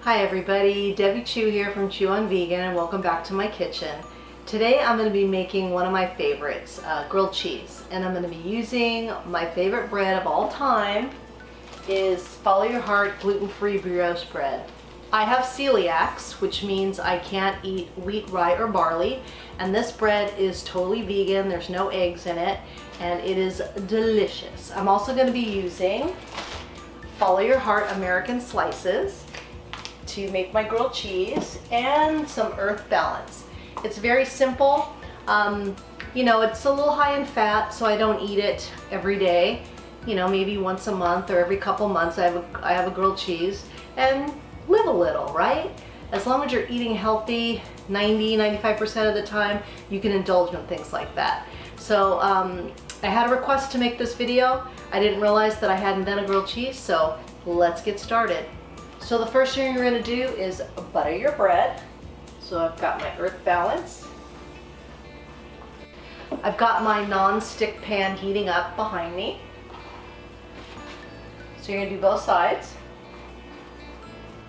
Hi everybody, Debbie Chu here from Chew on Vegan, and welcome back to my kitchen. Today I'm going to be making one of my favorites, grilled cheese, and I'm going to be using my favorite bread of all time is Follow Your Heart gluten-free brioche bread. I have celiacs, which means I can't eat wheat, rye, or barley, and this bread is totally vegan. There's no eggs in it, and it is delicious. I'm also going to be using Follow Your Heart American slices to make my grilled cheese and some Earth Balance. It's very simple. You know, it's a little high in fat, so I don't eat it every day. You know, maybe once a month or every couple months I have a grilled cheese and live a little, right? As long as you're eating healthy 90-95% of the time, you can indulge in things like that. So I had a request to make this video. I didn't realize that I hadn't done a grilled cheese, so let's get started. So the first thing you're going to do is butter your bread. So I've got my Earth Balance. I've got my non-stick pan heating up behind me. So you're going to do both sides.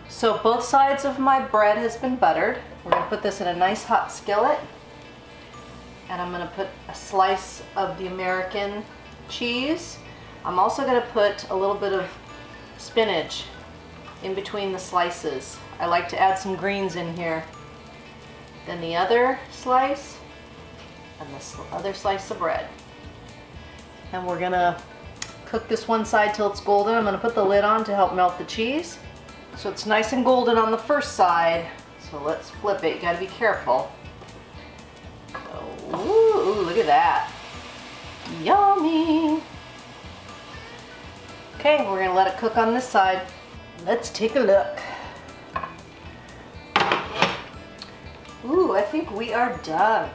So both sides of my bread has been buttered. We're going to put this in a nice hot skillet. And I'm going to put a slice of the American cheese. I'm also going to put a little bit of spinach in between the slices. I like to add some greens in here. Then the other slice and this other slice of bread. And we're gonna cook this one side till it's golden. I'm gonna put the lid on to help melt the cheese. So it's nice and golden on the first side. So let's flip it. You gotta be careful. Ooh, look at that. Yummy. Okay, we're gonna let it cook on this side. Let's take a look. Ooh, I think we are done.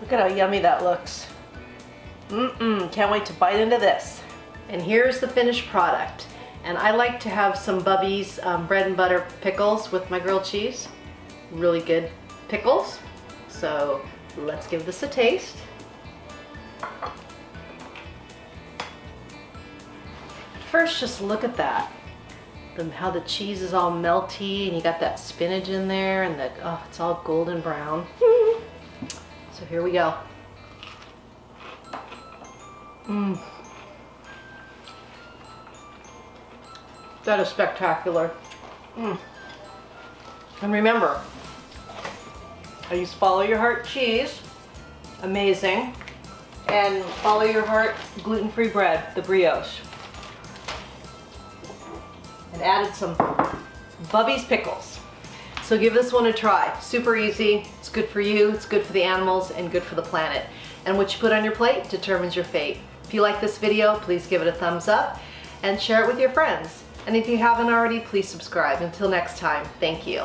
Look at how yummy that looks. Can't wait to bite into this. And here's the finished product. And I like to have some Bubby's bread and butter pickles with my grilled cheese. Really good pickles. So let's give this a taste. First, just look at that. How the cheese is all melty and you got that spinach in there and it's all golden brown. So here we go. That is spectacular. And remember, I use Follow Your Heart cheese, amazing, and Follow Your Heart gluten-free bread, the brioche. And added some Bubby's pickles. So give this one a try. Super easy, it's good for you, it's good for the animals, and good for the planet. And what you put on your plate determines your fate. If you like this video, please give it a thumbs up and share it with your friends. And if you haven't already, please subscribe. Until next time, thank you.